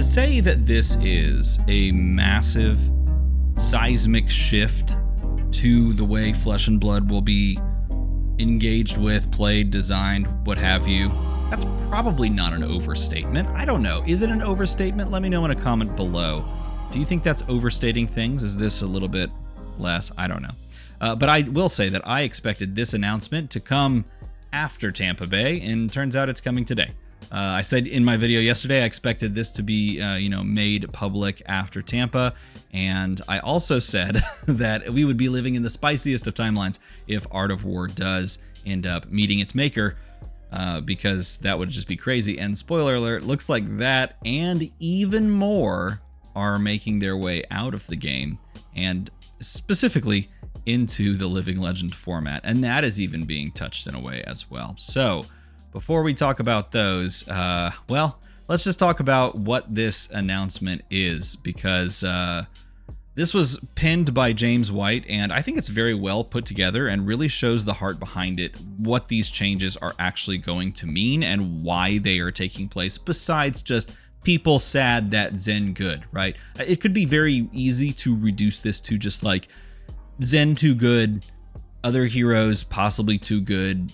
say that this is a massive seismic shift to the way Flesh and Blood will be engaged with, played, designed, what have you, that's probably not an overstatement. I don't know. Is it an overstatement? Let me know in a comment below. Do you think that's overstating things? Is this a little bit less? I don't know. But I will say that I expected this announcement to come after Tampa Bay, and turns out it's coming today. I said in my video yesterday I expected this to be made public after Tampa, and I also said that we would be living in the spiciest of timelines if Art of War does end up meeting its maker, because that would just be crazy. And spoiler alert, looks like that and even more are making their way out of the game, and specifically into the Living Legend format, and that is even being touched in a way as well. So before we talk about those, well, let's just talk about what this announcement is, because this was pinned by James White, and I think it's very well put together and really shows the heart behind it, what these changes are actually going to mean and why they are taking place, besides just people sad that Zen good, right? It could be very easy to reduce this to just like Zen too good, other heroes possibly too good,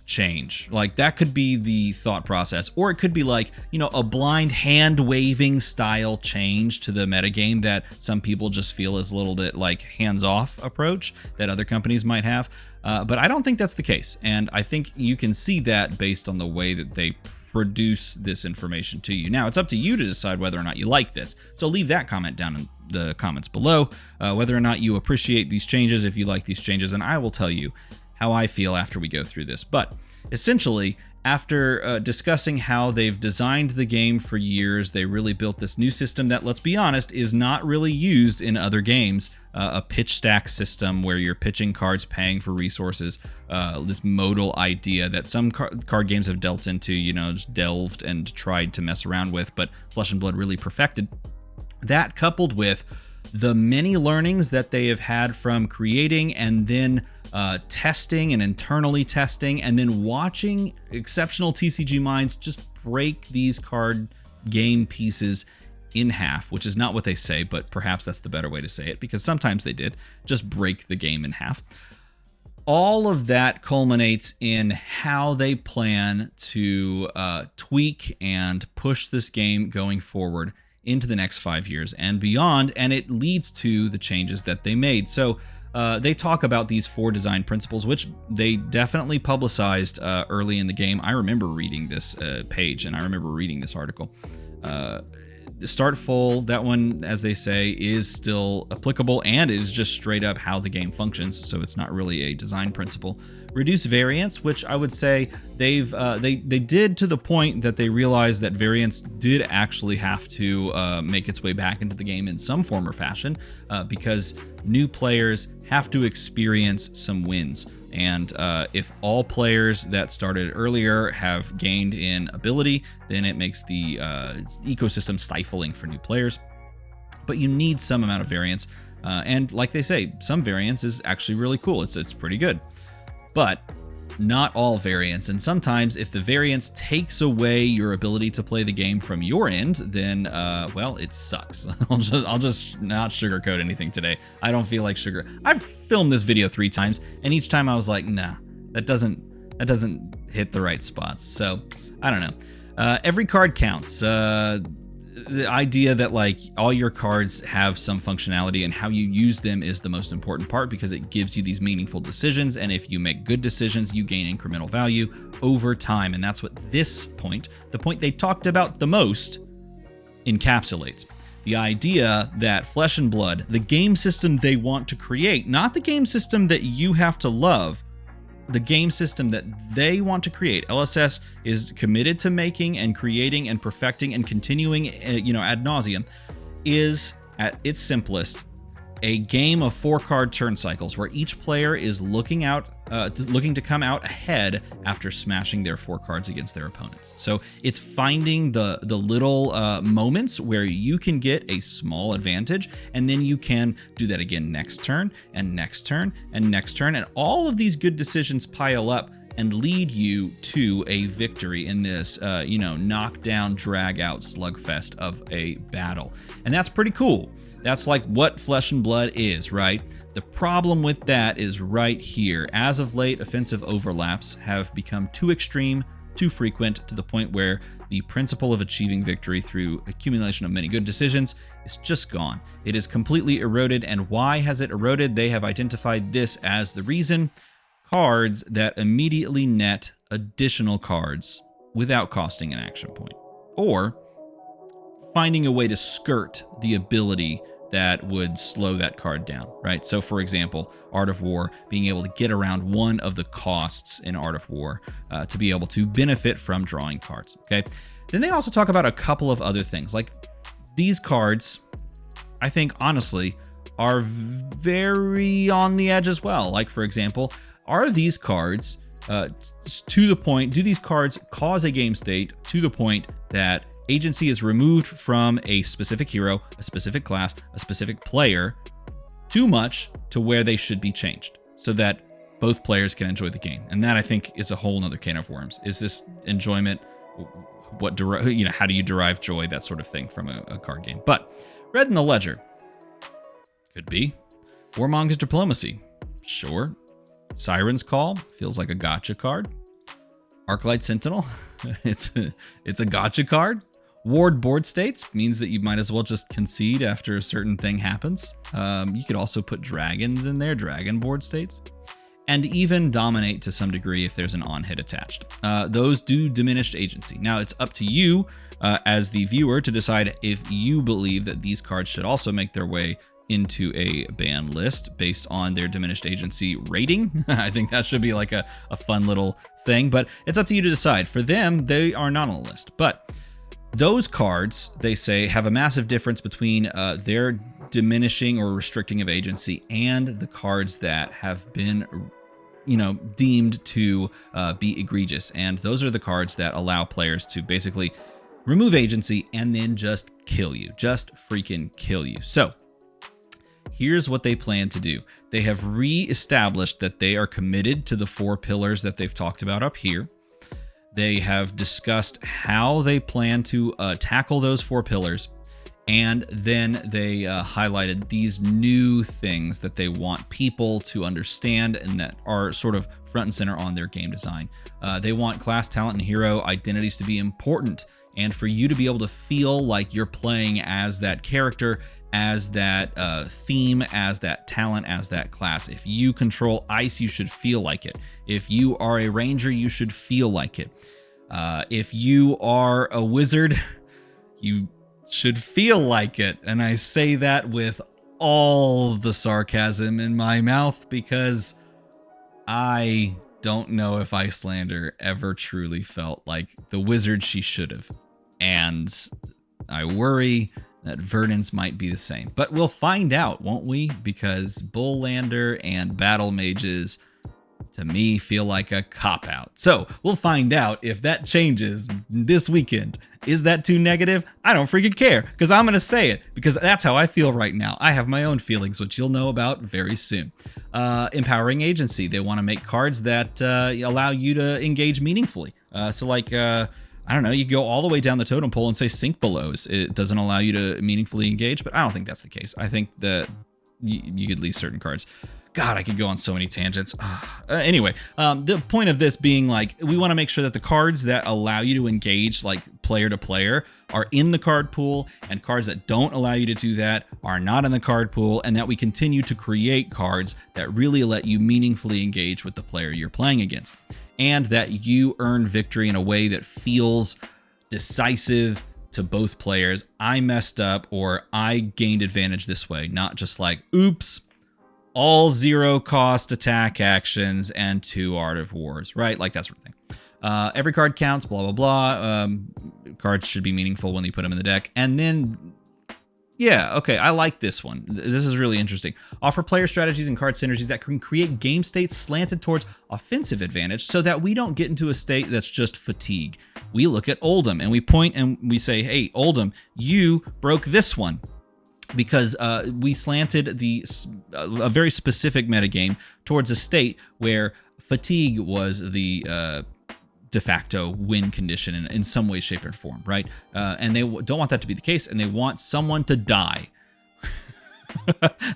change. Like that could be the thought process, or it could be like, a blind hand waving style change to the metagame that some people just feel is a little bit like hands-off approach that other companies might have. But I don't think that's the case, and I think you can see that based on the way that they produce this information to you. Now it's up to you to decide whether or not you like this, so leave that comment down in the comments below, whether or not you appreciate these changes, if you like these changes, and I will tell you how I feel after we go through this. But essentially, after discussing how they've designed the game for years, they really built this new system that, let's be honest, is not really used in other games. A pitch stack system where you're pitching cards, paying for resources. This modal idea that some card games have dealt into, just delved and tried to mess around with, but Flesh and Blood really perfected. That coupled with the many learnings that they have had from creating and then testing and internally testing, and then watching exceptional TCG minds just break these card game pieces in half, which is not what they say, but perhaps that's the better way to say it, because sometimes they did just break the game in half. All of that culminates in how they plan to tweak and push this game going forward into the next 5 years and beyond, and it leads to the changes that they made. So they talk about these 4 design principles, which they definitely publicized early in the game. I remember reading this page, and I remember reading this article. The start full, that one, as they say, is still applicable, and it is just straight up how the game functions, so it's not really a design principle. Reduce variance, which I would say they did to the point that they realized that variance did actually have to make its way back into the game in some form or fashion, because new players have to experience some wins. And if all players that started earlier have gained in ability, then it makes the ecosystem stifling for new players. But you need some amount of variance, and like they say, some variance is actually really cool. It's pretty good. But not all variance, and sometimes if the variance takes away your ability to play the game from your end, then well, it sucks. I'll just not sugarcoat anything today. I don't feel like sugar. I've filmed this video 3 times, and each time I was like, nah, that doesn't hit the right spots. So I don't know. Every card counts. The idea that like all your cards have some functionality, and how you use them is the most important part, because it gives you these meaningful decisions, and if you make good decisions, you gain incremental value over time. And that's what this point, the point they talked about the most, encapsulates. The idea that Flesh and Blood, the game system they want to create, not the game system that you have to love, the game system that they want to create. LSS is committed to making and creating and perfecting and continuing, ad nauseum, is at its simplest a game of 4-card turn cycles where each player is looking to come out ahead after smashing their 4 cards against their opponents. So it's finding the little moments where you can get a small advantage, and then you can do that again next turn and next turn and next turn, and all of these good decisions pile up and lead you to a victory in this, knockdown, drag-out slugfest of a battle. And that's pretty cool. That's like what Flesh and Blood is, right? The problem with that is right here. As of late, offensive overlaps have become too extreme, too frequent, to the point where the principle of achieving victory through accumulation of many good decisions is just gone. It is completely eroded, and why has it eroded? They have identified this as the reason. Cards that immediately net additional cards without costing an action point, or finding a way to skirt the ability that would slow that card down, right? So for example, Art of War, being able to get around one of the costs in Art of War to be able to benefit from drawing cards, okay? Then they also talk about a couple of other things, like these cards, I think honestly, are very on the edge as well. Like for example, are these cards to the point, do these cards cause a game state to the point that agency is removed from a specific hero, a specific class, a specific player, too much to where they should be changed so that both players can enjoy the game? And that, I think, is a whole nother can of worms. Is this enjoyment, how do you derive joy, that sort of thing from a card game? But Red in the Ledger could be. Warmonger's Diplomacy, sure. Siren's Call feels like a gotcha card. Arclight Sentinel, it's a gotcha card. Ward board states means that you might as well just concede after a certain thing happens. You could also put dragons in there, dragon board states, and even dominate to some degree if there's an on-hit attached. Those do diminished agency. Now it's up to you as the viewer to decide if you believe that these cards should also make their way into a ban list based on their diminished agency rating. I think that should be like a fun little thing, but it's up to you to decide. For them, they are not on the list. But those cards, they say, have a massive difference between their diminishing or restricting of agency and the cards that have been, deemed to be egregious. And those are the cards that allow players to basically remove agency and then just kill you, just freaking kill you. So here's what they plan to do. They have re-established that they are committed to the 4 pillars that they've talked about up here. They have discussed how they plan to tackle those 4 pillars. And then they highlighted these new things that they want people to understand and that are sort of front and center on their game design. They want class, talent, and hero identities to be important, and for you to be able to feel like you're playing as that character, as that theme, as that talent, as that class. If you control ice, you should feel like it. If you are a ranger, you should feel like it. If you are a wizard, you should feel like it. And I say that with all the sarcasm in my mouth because I don't know if Icelander ever truly felt like the wizard she should have. And I worry that Verdant's might be the same. But we'll find out, won't we? Because Bulllander and Battle Mages, to me, feel like a cop-out. So we'll find out if that changes this weekend. Is that too negative? I don't freaking care, because I'm going to say it, because that's how I feel right now. I have my own feelings, which you'll know about very soon. Empowering agency. They want to make cards that allow you to engage meaningfully. I don't know, you go all the way down the totem pole and say Sink Belows. It doesn't allow you to meaningfully engage, but I don't think that's the case. I think that you could leave certain cards. God, I could go on so many tangents. Anyway, the point of this being like, we want to make sure that the cards that allow you to engage like player to player are in the card pool, and cards that don't allow you to do that are not in the card pool, and that we continue to create cards that really let you meaningfully engage with the player you're playing against, and that you earn victory in a way that feels decisive to both players. I messed up, or I gained advantage this way, not just like, oops, all 0 cost attack actions and 2 Art of Wars, right? Like that sort of thing. Every card counts, blah, blah, blah. Cards should be meaningful when you put them in the deck. And then, yeah, okay, I like this one. This is really interesting. Offer player strategies and card synergies that can create game states slanted towards offensive advantage so that we don't get into a state that's just fatigue. We look at Oldhim and we point and we say, hey, Oldhim, you broke this one. Because we slanted a very specific metagame towards a state where fatigue was the de facto win condition in some way, shape, or form, right? And they don't want that to be the case, and they want someone to die.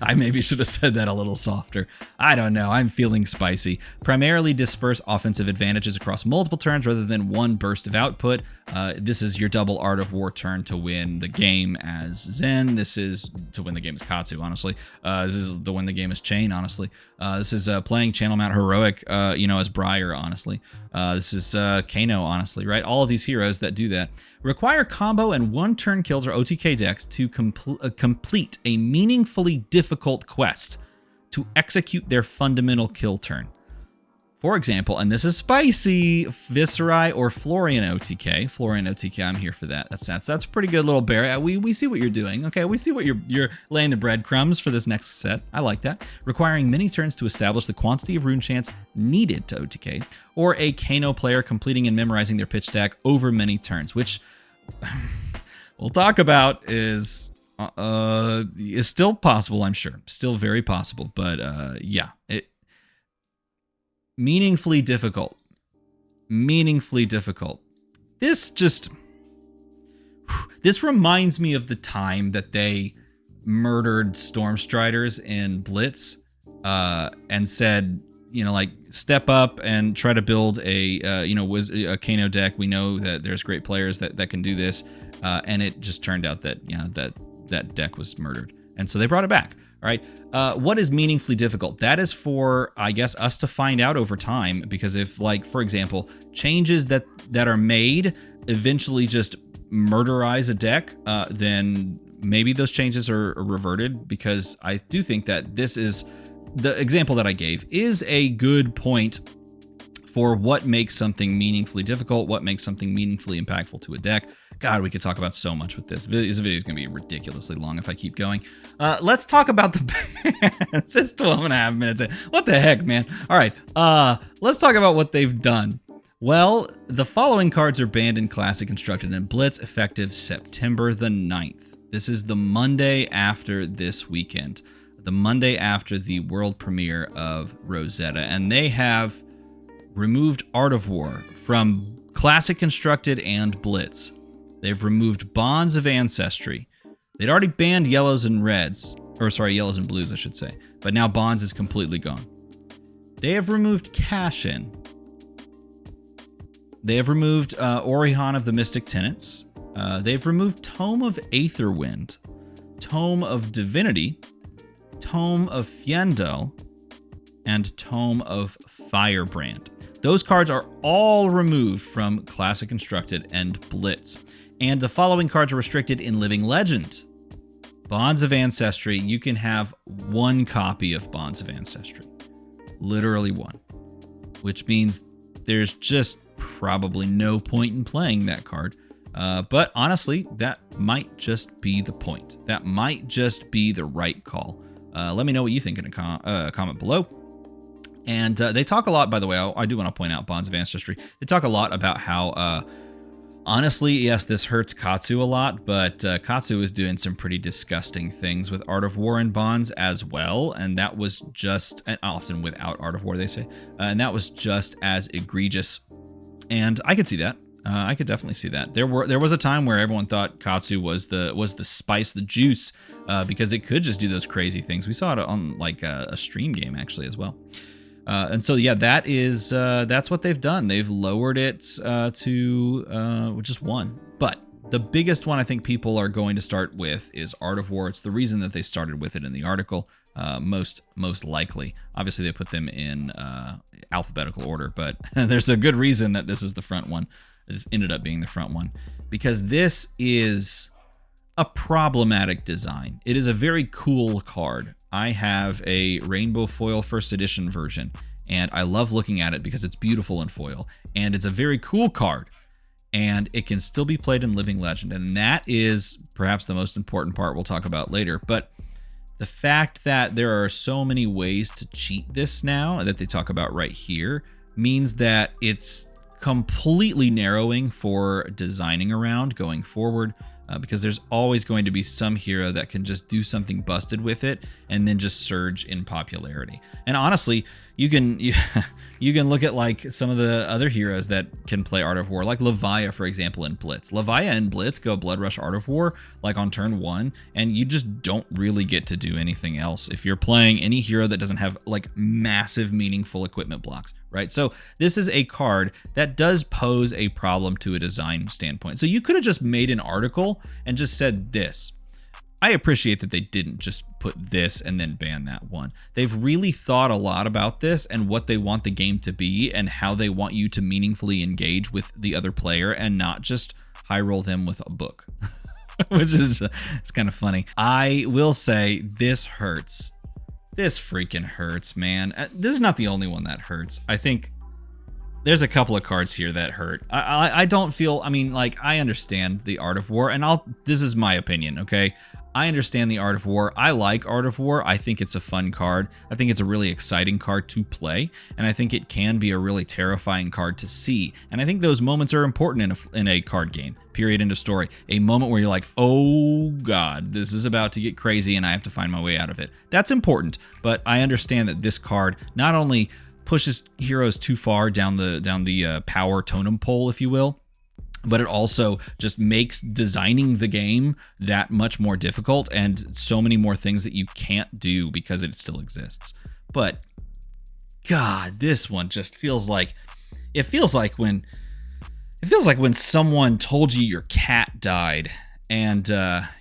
I maybe should have said that a little softer. I don't know. I'm feeling spicy. Primarily disperse offensive advantages across multiple turns rather than one burst of output. This is your double Art of War turn to win the game as Zen. This is to win the game as Katsu, honestly. This is to win the game as Chain, honestly. This is playing Channel Mount Heroic, as Briar, honestly. This is Kano, honestly, right? All of these heroes that do that require combo and one-turn kills or OTK decks to complete a meaningfully difficult quest to execute their fundamental kill turn. For example, and this is spicy, Viserai or Florian OTK. Florian OTK, I'm here for that. That's a pretty good little bear. We see what you're doing. Okay, we see what you're laying the breadcrumbs for this next set. I like that. Requiring many turns to establish the quantity of rune chance needed to OTK, or a Kano player completing and memorizing their pitch deck over many turns, which we'll talk about is still possible, I'm sure. Still very possible, but yeah, meaningfully difficult. This reminds me of the time that they murdered Stormstriders in Blitz and said, step up and try to build a Kano deck. We know that there's great players that can do this, and it just turned out that that deck was murdered, and so they brought it back. All right. What is meaningfully difficult? That is for, I guess, us to find out over time, because if, for example, changes that are made eventually just murderize a deck, then maybe those changes are reverted, because I do think that this is the example that I gave is a good point for what makes something meaningfully difficult, what makes something meaningfully impactful to a deck. God, we could talk about so much with this. This video is going to be ridiculously long if I keep going. Let's talk about the bans. It's 12 and a half minutes in. What the heck, man? All right, let's talk about what they've done. Well, the following cards are banned in Classic, Constructed, and Blitz effective September the 9th. This is the Monday after this weekend, the Monday after the world premiere of Rosetta, and they have removed Art of War from Classic, Constructed, and Blitz. They've removed Bonds of Ancestry. They'd already banned yellows and reds, yellows and blues, I should say, but now Bonds is completely gone. They have removed Cash-In. They have removed Orihan of the Mystic Tenets. They've removed Tome of Aetherwind, Tome of Divinity, Tome of Fyendel, and Tome of Firebrand. Those cards are all removed from Classic, Constructed, and Blitz. And the following cards are restricted in Living Legend. Bonds of Ancestry, you can have one copy of Bonds of Ancestry. Literally one. Which means there's just probably no point in playing that card. But honestly, that might just be the point. That might just be the right call. Let me know what you think in a comment below. And they talk a lot, by the way, I do want to point out Bonds of Ancestry. They talk a lot about how, honestly, yes, this hurts Katsu a lot, but Katsu is doing some pretty disgusting things with Art of War and Bonds as well. And that was just, and often without Art of War, they say, and that was just as egregious. And I could see that. I could definitely see that. There was a time where everyone thought Katsu was the spice, the juice, because it could just do those crazy things. We saw it on a stream game actually as well. And so, yeah, that's what they've done. They've lowered it to just one. But the biggest one I think people are going to start with is Art of War. It's the reason that they started with it in the article, most likely. Obviously, they put them in alphabetical order, but there's a good reason that this is the front one. This ended up being the front one, because this is a problematic design. It is a very cool card. I have a rainbow foil first edition version, and I love looking at it because it's beautiful in foil, and it's a very cool card, and it can still be played in Living Legend, and that is perhaps the most important part we'll talk about later. But the fact that there are so many ways to cheat this now that they talk about right here means that it's completely narrowing for designing around going forward. because there's always going to be some hero that can just do something busted with it and then just surge in popularity. And honestly, you can look at like some of the other heroes that can play Art of War, like Leviah, for example, in Blitz. Leviah and Blitz go Blood Rush Art of War like on turn 1, and you just don't really get to do anything else if you're playing any hero that doesn't have like massive meaningful equipment blocks, right? So this is a card that does pose a problem to a design standpoint. So you could have just made an article and just said this. I appreciate that they didn't just put this and then ban that one. They've really thought a lot about this and what they want the game to be and how they want you to meaningfully engage with the other player and not just high roll them with a book, which is it's kind of funny. I will say this hurts. This freaking hurts, man. This is not the only one that hurts. I think there's a couple of cards here that hurt. I don't feel, I mean, like, I understand the Art of War, and this is my opinion, okay? I understand the Art of War. I like Art of War. I think it's a fun card. I think it's a really exciting card to play, and I think it can be a really terrifying card to see. And I think those moments are important in a card game, period, end of story. A moment where you're like, oh God, this is about to get crazy and I have to find my way out of it. That's important, but I understand that this card not only pushes heroes too far down the power totem pole, if you will, but it also just makes designing the game that much more difficult and so many more things that you can't do because it still exists. But God, this one just feels like when someone told you your cat died and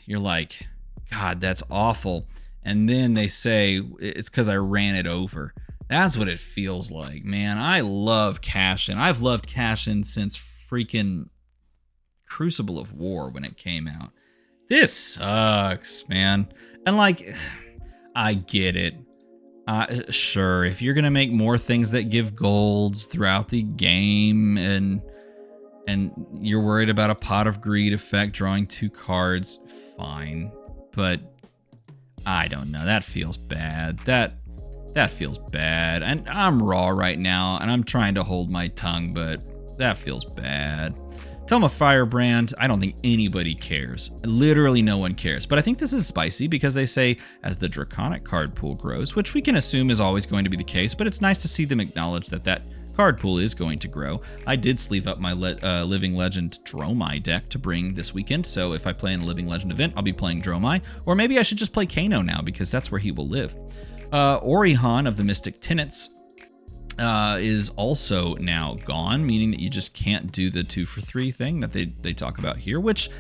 you're like, God, that's awful. And then they say it's because I ran it over. That's what it feels like, man. I love Cash-In. I've loved Cash-In since freaking Crucible of War when it came out. This sucks, man. And like, I get it. Sure, if you're gonna make more things that give golds throughout the game and you're worried about a Pot of Greed effect drawing 2 cards, fine. But I don't know. That feels bad. That feels bad. And I'm raw right now, and I'm trying to hold my tongue, but that feels bad. Tome of Firebrand, I don't think anybody cares. Literally no one cares. But I think this is spicy because they say as the Draconic card pool grows, which we can assume is always going to be the case, but it's nice to see them acknowledge that card pool is going to grow. I did sleeve up my Living Legend Dromai deck to bring this weekend, so if I play in a Living Legend event, I'll be playing Dromai, or maybe I should just play Kano now because that's where he will live. Orihan of the Mystic Tenets is also now gone, meaning that you just can't do the 2-for-3 thing that they talk about here, which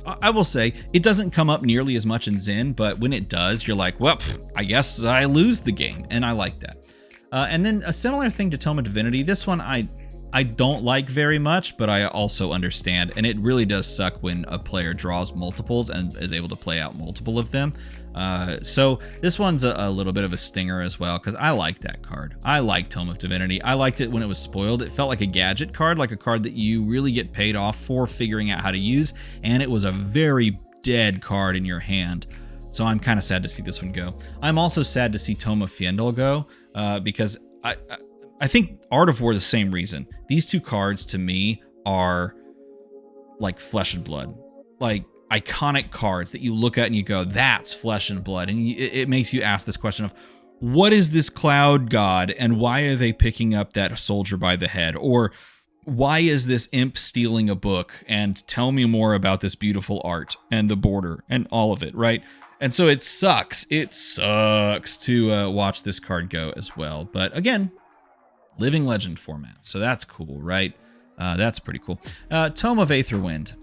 I will say, it doesn't come up nearly as much in Zen, but when it does, you're like, well, I guess I lose the game, and I like that. And then a similar thing to Tome of Divinity. This one I don't like very much, but I also understand, and it really does suck when a player draws multiples and is able to play out multiple of them. So this one's a little bit of a stinger as well, because I like that card. I like Tome of Divinity. I liked it when it was spoiled. It felt like a gadget card, like a card that you really get paid off for figuring out how to use, and it was a very dead card in your hand. So I'm kind of sad to see this one go. I'm also sad to see Tome of Fiendel go, because I think Art of War, the same reason. These 2 cards to me are like Flesh and Blood, like iconic cards that you look at and you go, that's Flesh and Blood. And it makes you ask this question of, what is this cloud god and why are they picking up that soldier by the head? Or why is this imp stealing a book? And tell me more about this beautiful art and the border and all of it, right? And so it sucks. It sucks to watch this card go as well. But again, Living Legend format. So that's cool, right? That's pretty cool. Tome of Aetherwind.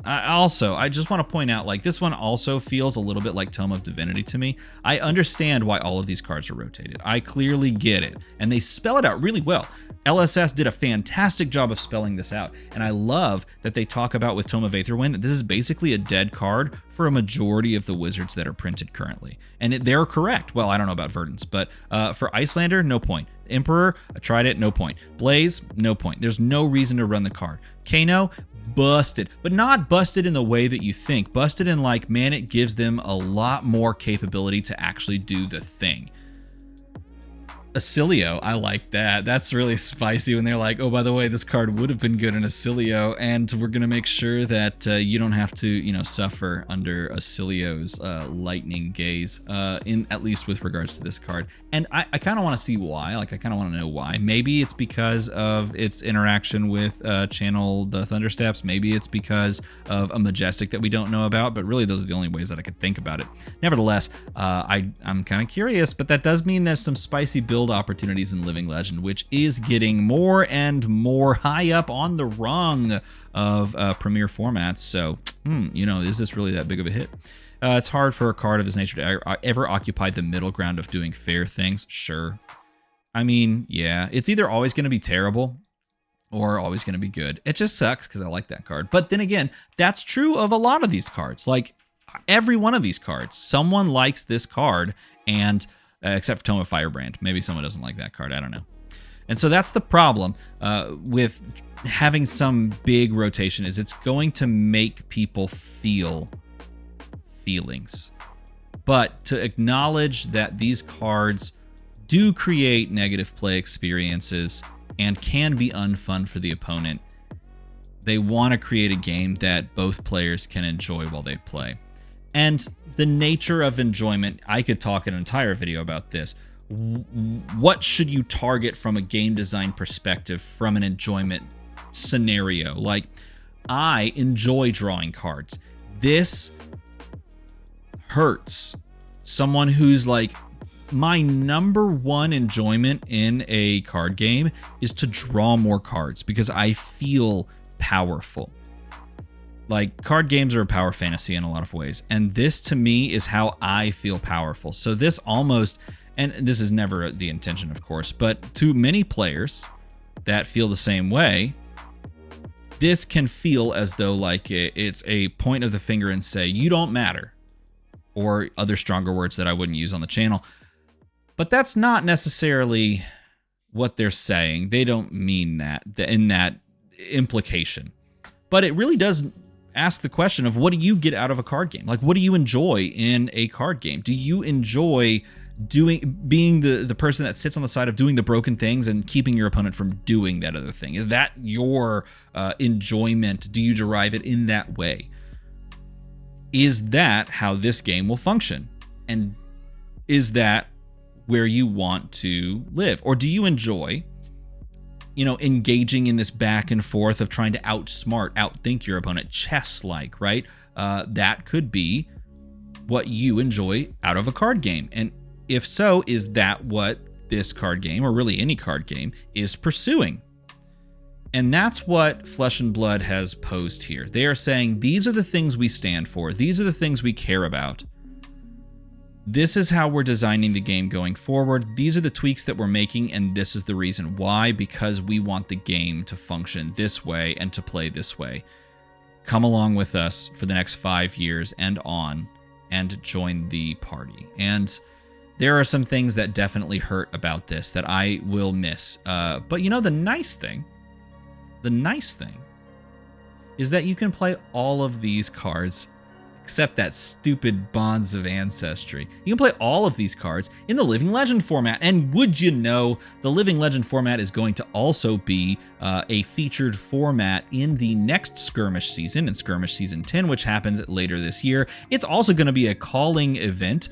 I just want to point out, like, this one also feels a little bit like Tome of Divinity to me. I understand why all of these cards are rotated. I clearly get it. And they spell it out really well. LSS did a fantastic job of spelling this out. And I love that they talk about with Tome of Aetherwind that this is basically a dead card for a majority of the wizards that are printed currently. And they're correct. Well, I don't know about Verdance, but for Icelander, no point. Emperor, I tried it, no point. Blaze, no point. There's no reason to run the card. Kano, busted, but not busted in the way that you think. Busted in like, man, it gives them a lot more capability to actually do the thing. Acilio, I like that. That's really spicy when they're like, oh, by the way, this card would have been good in Acilio, and we're going to make sure that you don't have to, you know, suffer under Acilio's lightning gaze, at least with regards to this card. And I kind of want to see why. Like, I kind of want to know why. Maybe it's because of its interaction with Channel the Thundersteps. Maybe it's because of a Majestic that we don't know about, but really those are the only ways that I could think about it. Nevertheless, I'm kind of curious, but that does mean there's some spicy build opportunities in Living Legend, which is getting more and more high up on the rung of premier formats. So, you know, is this really that big of a hit? It's hard for a card of this nature to ever occupy the middle ground of doing fair things. Sure. I mean, yeah, it's either always going to be terrible or always going to be good. It just sucks because I like that card. But then again, that's true of a lot of these cards. Like, every one of these cards, someone likes this card, and except for Tome of Firebrand. Maybe someone doesn't like that card. I don't know. And so that's the problem with having some big rotation, is it's going to make people feel feelings. But to acknowledge that these cards do create negative play experiences and can be unfun for the opponent, they want to create a game that both players can enjoy while they play. And the nature of enjoyment, I could talk an entire video about this. What should you target from a game design perspective from an enjoyment scenario? Like, I enjoy drawing cards. This hurts someone who's like, my number one enjoyment in a card game is to draw more cards because I feel powerful. Like, card games are a power fantasy in a lot of ways, and this to me is how I feel powerful. So this almost, and this is never the intention, of course, but to many players that feel the same way, this can feel as though like it's a point of the finger and say, you don't matter, or other stronger words that I wouldn't use on the channel. But that's not necessarily what they're saying. They don't mean that in that implication. But it really does ask the question of, what do you get out of a card game? Like, what do you enjoy in a card game? Do you enjoy being the person that sits on the side of doing the broken things and keeping your opponent from doing that other thing? Is that your enjoyment? Do you derive it in that way? Is that how this game will function? And is that where you want to live? Or do you enjoy, you know, engaging in this back and forth of trying to outthink your opponent, chess-like, right? That could be what you enjoy out of a card game. And if so, is that what this card game, or really any card game, is pursuing? And that's what Flesh and Blood has posed here. They are saying, these are the things we stand for. These are the things we care about. This is how we're designing the game going forward. These are the tweaks that we're making, and this is the reason why, because we want the game to function this way and to play this way. Come along with us for the next 5 years and on, and join the party. And there are some things that definitely hurt about this that I will miss. But you know, the nice thing is that you can play all of these cards except that stupid Bonds of Ancestry. You can play all of these cards in the Living Legend format. And would you know, the Living Legend format is going to also be a featured format in the next Skirmish season, in Skirmish Season 10, which happens later this year. It's also going to be a calling event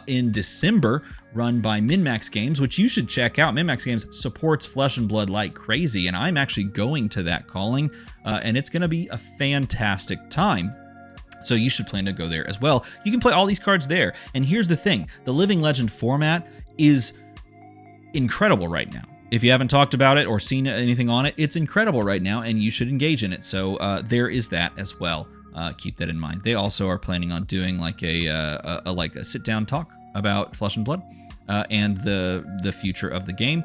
in December, run by MinMax Games, which you should check out. MinMax Games supports Flesh and Blood like crazy, and I'm actually going to that calling, and it's going to be a fantastic time. So you should plan to go there as well. You can play all these cards there. And here's the thing. The Living Legend format is incredible right now. If you haven't talked about it or seen anything on it, it's incredible right now, and you should engage in it. So there is that as well. Keep that in mind. They also are planning on doing like a sit-down talk about Flesh and Blood and the future of the game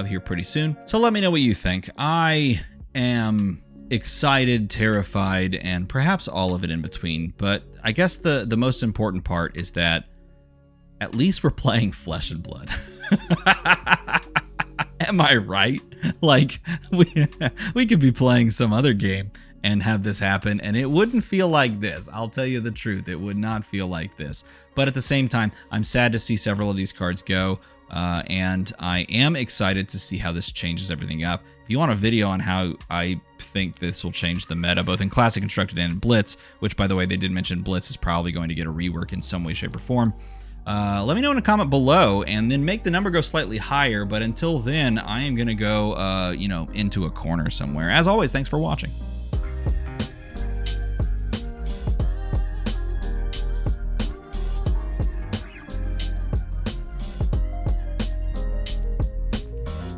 here pretty soon. So let me know what you think. I am excited, terrified, and perhaps all of it in between. But I guess the most important part is that at least we're playing Flesh and Blood. Am I right? Like, we could be playing some other game and have this happen, and it wouldn't feel like this. I'll tell you the truth. It would not feel like this. But at the same time, I'm sad to see several of these cards go. And I am excited to see how this changes everything up. If you want a video on how I think this will change the meta, both in Classic, Constructed, and in Blitz, which, by the way, they did mention Blitz is probably going to get a rework in some way, shape, or form, let me know in a comment below, and then make the number go slightly higher. But until then, I am going to go, into a corner somewhere. As always, thanks for watching.